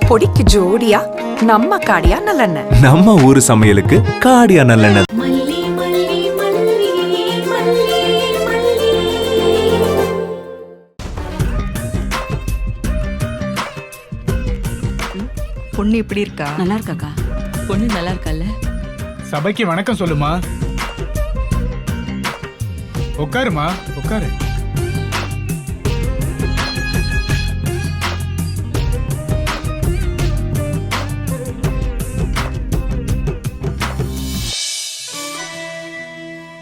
பொடிக்கு ஜோடியா நம்ம காடியா நல்லெண்ணெய். நம்ம ஊரு சமையலுக்கு காடியா நல்லெண்ணெய். பொண்ணு எப்படி இருக்கா? நல்லா இருக்காக்கா. பொண்ணு நல்லா இருக்கல்ல? சபைக்கு வணக்கம் சொல்லுமா. உட்காருமா, உட்காரு.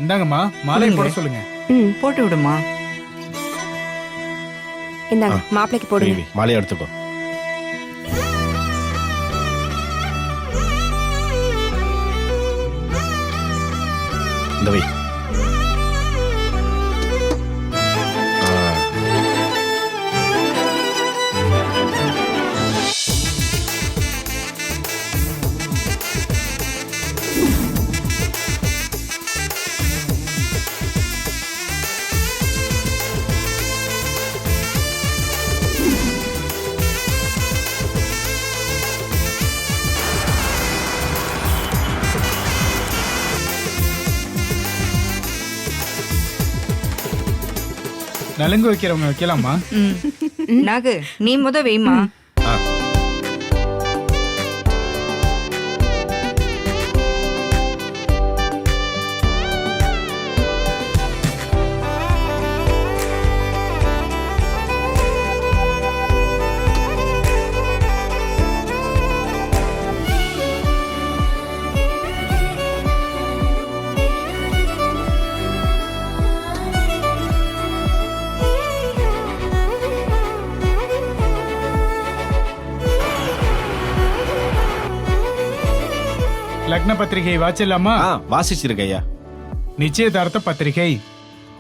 இந்தாங்கம்மா, மாலை போட சொல்லுங்க. போட்டு விடுமா. இந்தாங்க மாப்பிளைக்கு போடுங்க. மாலையை எடுத்துக்கோ. இந்த வை. நலுங்கு வைக்கிறவங்க வைக்கலாமா? நாகு நீ முத வைமா. லக்ன பத்திரிகை வாச்சிடலாமா? வாசிச்சிருக்கையா. நிச்சயதார்த்த பத்திரிகை.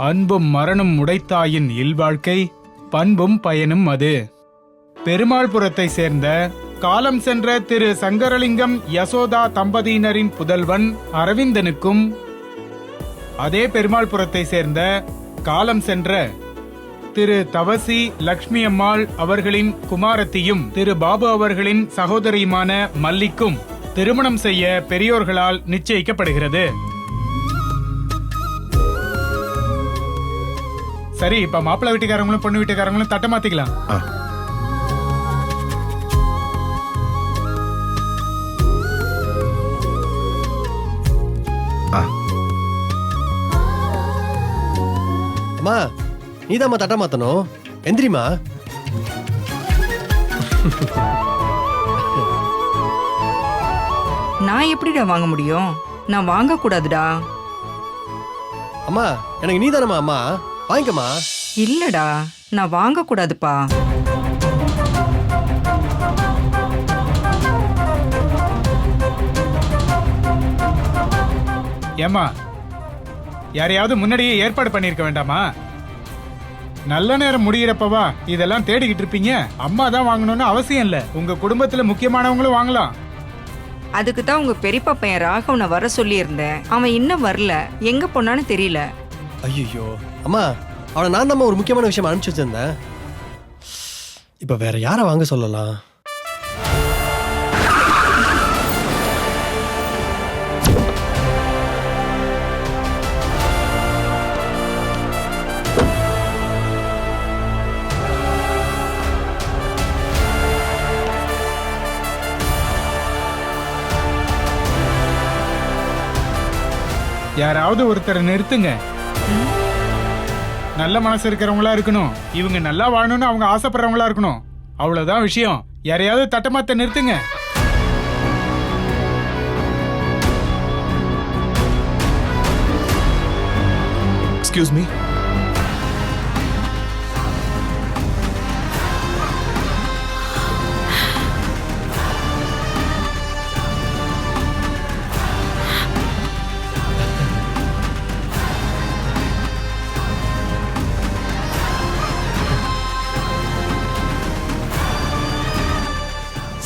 அன்பும் மரணம் உடைத்தாயின் இல்வாழ்க்கை, பண்பும் பயனும் அது. பெருமாள்புரத்தை சேர்ந்த காலம் சென்ற திரு சங்கரலிங்கம் யசோதா தம்பதியினரின் புதல்வன் அரவிந்தனுக்கும், அதே பெருமாள்புரத்தை சேர்ந்த காலம் சென்ற திரு தவசி லக்ஷ்மி அம்மாள் அவர்களின் குமாரத்தியும் திரு பாபு அவர்களின் சகோதரியுமான மல்லிக்கும் திருமணம் செய்ய பெரியோர்களால் நிச்சயிக்கப்படுகிறது. சரி, இப்ப மாப்பிள்ளை வீட்டுக்காரங்களும் பொண்ணு வீட்டுக்காரங்களும் தட்ட மாத்திக்கலாம். அம்மா, நீதாம்மா தட்ட மாத்தணும். எந்திரிமா. நான் எப்படிடா வாங்க முடியும்? நான் வாங்க கூடாதுடா. அம்மா, எனக்கு நீதானம்மா அம்மா, வாங்கிக்கம்மா. இல்லடா, நான் வாங்க கூடாதுப்பா. ஏமா, யாரையாவது முன்னாடியே ஏற்பாடு பண்ணிருக்க வேண்டாமா? நல்ல நேரம் முடிகிறப்பவா இதெல்லாம் தேடிக்கிட்டு இருப்பீங்க. அம்மா தான் வாங்கணும்னு அவசியம் இல்ல, உங்க குடும்பத்துல முக்கியமானவங்களும் வாங்கலாம். அதுக்கு தான் உங்க பெரியப்பா பையன் ராகவனை வர சொல்லி இருந்தேன். அவன் இன்னும் வரல, எங்க போனான்னு தெரியல. ஐயோ அம்மா, அவனை நான் தான் ஒரு முக்கியமான விஷயம் அனுப்பிச்சு வச்சிருந்தேன். இப்ப வேற யாரை வாங்க சொல்லலாம்? யாராவது ஒருத்தரை நிறுத்துங்க. நல்ல மனசு இருக்கிறவங்களா இருக்கணும். இவங்க நல்லா வாழணும்னு அவங்க ஆசைப்படுறவங்களா இருக்கணும். அவ்வளவுதான் விஷயம். யாரையாவது தட்டமாத்த நிறுத்துங்க. Excuse me.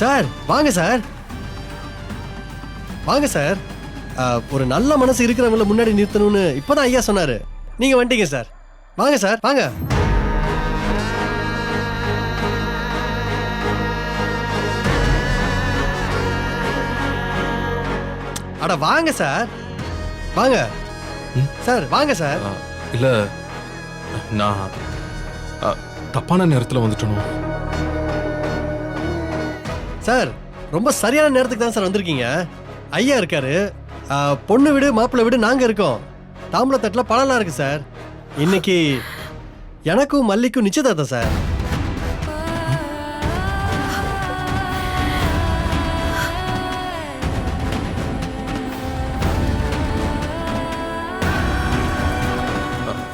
சார் வாங்க சார், வாங்க சார். ஒரு நல்ல மனசு இருக்கிறவங்கள முன்னாடி நிறுத்தணும்னு இப்பதான் ஐயா சொன்னாரு. நீங்க வந்துட்டீங்க சார். வாங்க சார், வாங்க. அட வாங்க சார், வாங்க சார், வாங்க சார். இல்ல நான் தப்பான நேரத்துல வந்துட்டணும். சார் ரொம்ப சரியான நேரத்துக்கு தான் சார் வந்திருக்கீங்க. ஐயா இருக்காரு, பொண்ணு வீடு மாப்பிள்ளை வீடு நாங்க இருக்கோம். தாம்பூலத்தட்டுல பழம்லாம் இருக்கு சார். இன்னைக்கு எனக்கும் மல்லிக்கும் நிச்சயதார்த்தம் சார்.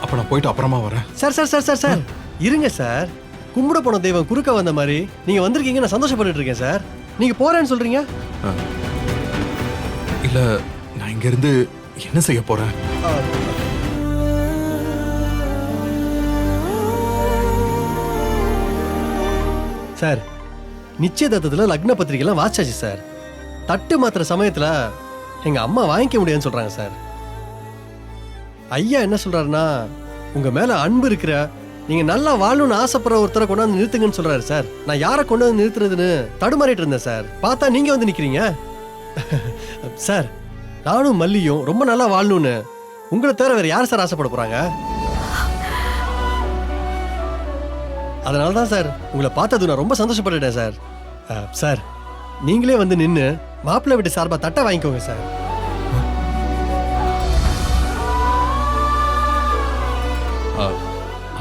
அப்ப நான் போயிட்டு அப்புறமா வரேன். Sir sir sir sir sir இருங்க சார். கும்பிட போன தெய்வம் குறுக்க வந்த மாதிரி நீங்க வந்திருக்கீங்க, நான் சந்தோஷப்பட்டுட்டு இருக்கேன் சார். நீங்க போறேன்னு சொல்றீங்க. இல்ல நான் இங்க இருந்து என்ன செய்ய போறேன்? சார் நிச்சயதார்த்தத்துல லக்ன பத்திரிகைலாம் வாச்சாச்சு சார். தட்டு மாத்திர சமயத்துல எங்க அம்மா வாங்கிக்க முடியாதுன்னு சொல்றாங்க சார். ஐயா என்ன சொல்றாருன்னா, உங்க மேல அன்பு இருக்கிற, நீங்க நல்லா வாழணும்னு ஆசைப்படுற ஒருத்தரை கொண்டாந்து நிறுத்துங்கன்னு சொல்றாரு சார். நான் யாரை கொண்டு வந்து நிறுத்துறதுன்னு தடுமாறிட்டு இருந்தேன் சார். பார்த்தா நீங்க வந்து நிக்கிறீங்க. சார் நானும் மல்லியும் ரொம்ப நல்லா வாழணும்னு உங்களை தவிர வேற யார் சார் ஆசைப்பட போறாங்க? அதனால தான் சார் உங்களை பார்த்தது நான் ரொம்ப சந்தோஷப்பட்டுட்டேன் சார். சார் நீங்களே வந்து நின்று மாப்பிள்ளை வீட்டு சார்பா தட்டை வாங்கிக்கோங்க சார்.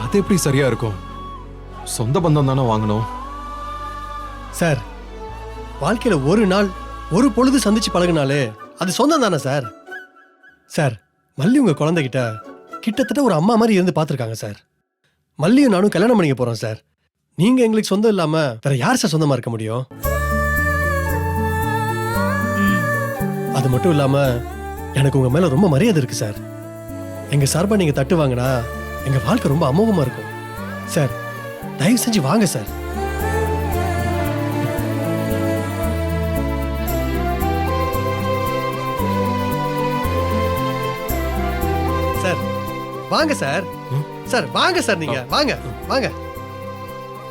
அது எப்படி சரியா இருக்கும்? சொந்த பந்தம் தானே வாங்கணும். சார் வாழ்க்கையில ஒரு நாள் ஒரு பொழுது சந்திச்சு பழகினாலே அது சொந்தம் தானே சார். சார் மல்லி உங்க குழந்தைகிட்ட கிட்டத்தட்ட ஒரு அம்மா மாதிரி இருந்து பார்த்துருக்காங்க சார். மல்லியும் நானும் கல்யாணம் பண்ணிக்க போறோம் சார். நீங்க எங்களுக்கு சொந்தம் இல்லாம வேற யார் சார் சொந்தமா இருக்க முடியும்? அது மட்டும் இல்லாம எனக்கு உங்க மேல ரொம்ப மரியாதை இருக்கு சார். எங்க சார்பா நீங்க தட்டு வாங்கினா எங்க வாழ்க்கை ரொம்ப அமோகமா இருக்கும் சார். தயவு செஞ்சு வாங்க சார். சார் வாங்க சார். சார் வாங்க சார், நீங்க வாங்க வாங்க.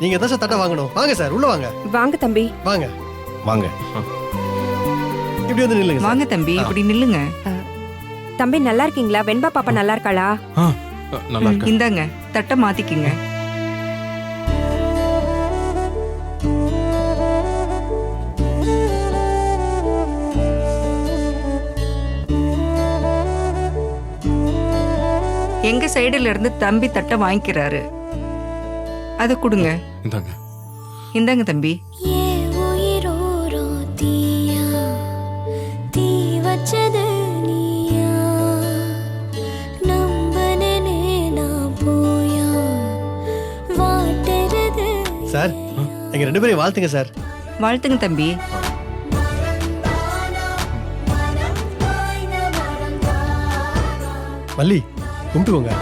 நீங்க தான் சார் தட்டை வாங்கணும். வாங்க சார், உள்ள வாங்க. வாங்க தம்பி. வாங்க வாங்க. இப்படி வந்து நில்லுங்க சார். வாங்க தம்பி, இப்படி நில்லுங்க. தம்பி நல்லா இருக்கீங்களா? வெண்பா பாப்பா நல்லா இருக்காளா? நல்லா இருக்கு. இந்தாங்க தட்டை மாத்திக்கிங்க. எங்க சைடுல இருந்து தம்பி தட்டை வாங்கிக்கிறாரு, அதை கொடுங்க. இந்தாங்க. இந்தாங்க தம்பி. சார் எங்க ரெண்டு பேரையும் வாழ்த்துங்க சார். வாழ்த்துங்க தம்பி. மல்லி கும்பிட்டுக்கோங்க.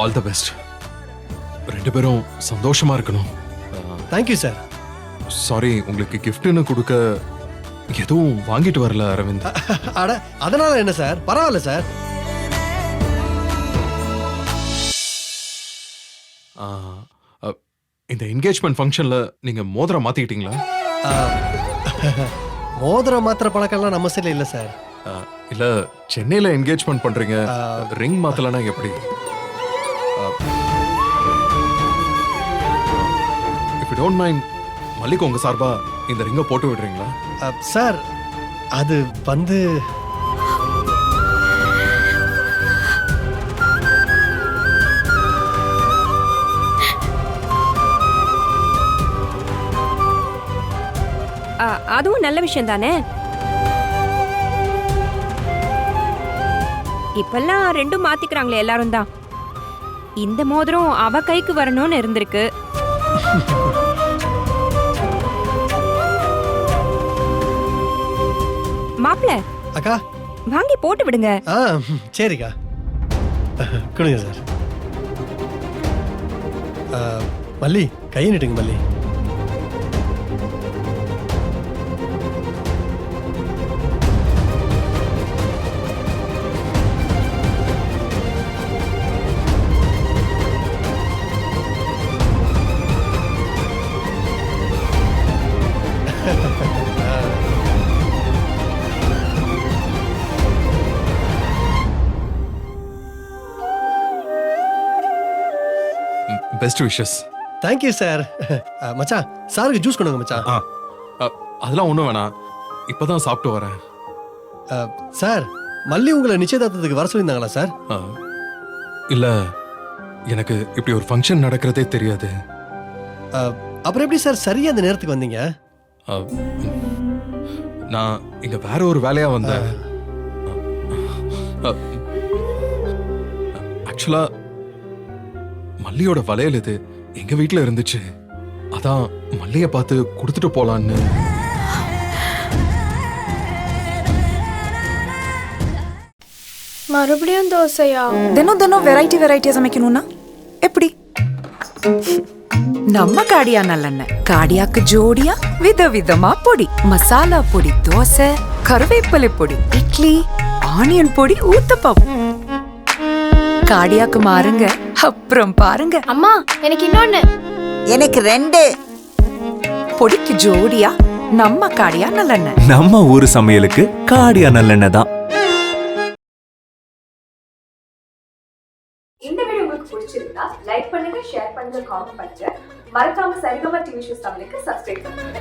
All the best. ரெண்டு பேரும் சந்தோஷமா இருக்கணும். Thank you sir. சாரி, உங்களுக்கு கிஃப்ட்னு கொடுக்க எதுவும் வாங்கிட்டு வரல அரவிந்த். அட அதனால என்ன சார், பரவாயில்ல சார். இந்த என்கேஜ்மெண்ட் ஃபங்க்ஷன்ல நீங்க மோதிரம் மாத்திக்கிட்டீங்களா? மோதிரம் மாத்திர பழக்கம்லாம் நம்ம சைடுல இல்ல சார். இல்ல சென்னையில என்கேஜ்மெண்ட் பண்றீங்க, ரிங் மாத்தலனா எப்படி? If you don't mind, Mallika உங்க சார்பா இந்த ரிங்கை போட்டு விடுறீங்களா? சார் அது வந்து அதுவும் நல்ல விஷயம் தானே. இப்பெல்லாம் ரெண்டும் மாத்திக்கிறாங்களே எல்லாரும் தான். இந்த மோதிரம் அவ கைக்கு வரணும்னு இருந்திருக்கு. மாப்பிள்ள அக்கா வாங்கி போட்டு விடுங்க. சரிக்கா, கொடுங்க சார். மல்லி கையை நீட்டுங்க மல்லி. Best wishes. Thank you sir. மச்சான் சாருக்கு ஜூஸ் கொண்டுங்க மச்சான். அதெல்லாம் ஒன்றும் வேணாம், இப்பதான் சாப்பிட்டு வரேன். சார் மல்லி உங்களை நிச்சயதார்த்தத்துக்கு வர சொல்லியிருந்தாங்களா சார்? இல்ல, எனக்கு இப்படி ஒரு ஃபங்க்ஷன் நடக்கிறதே தெரியாது. அப்புறம் எப்படி சார் சரியா அந்த நேரத்துக்கு வந்தீங்க? நான் இங்க வேற ஒரு வேலையா வந்தேன். ஆக்சுவலா மல்லியோட வளையல் இது எங்க வீட்ல இருந்துச்சு. அதான் மல்லிய பார்த்து கொடுத்துட்டு போலான்னு. மறுபடியும் தோசையா? தினம் தினம் வெரைட்டியா சமைக்கணும்னா எப்படி? நம்ம காடியா நல்லெண்ணெய். காடியாக்கு ஜோடியா விதவிதமா பொடி. மசாலா பொடி தோசை, கருவேப்பிலை பொடி இட்லி, ஆனியன் பொடி ஊத்தப்பம். காடியாக்கு மாறுங்க, அப்புறம் பாருங்க. அம்மா எனக்கு இன்னொன்னு. எனக்கு 2. பொடிக்கு ஜோடியா நம்ம காடியா நல்லெண்ணெய். நம்ம ஊரு சமையலுக்கு காடியா நல்லெண்ணெய் தான். இந்த வீடியோ உங்களுக்கு பிடிச்சிருந்தா லைக் பண்ணுங்க, ஷேர் பண்ணுங்க, காமெண்ட் பண்ணுங்க. மறக்காம சரிகமா டிவி ஷோஸ் தமிழுக்கு சப்ஸ்கிரைப் பண்ணுங்க.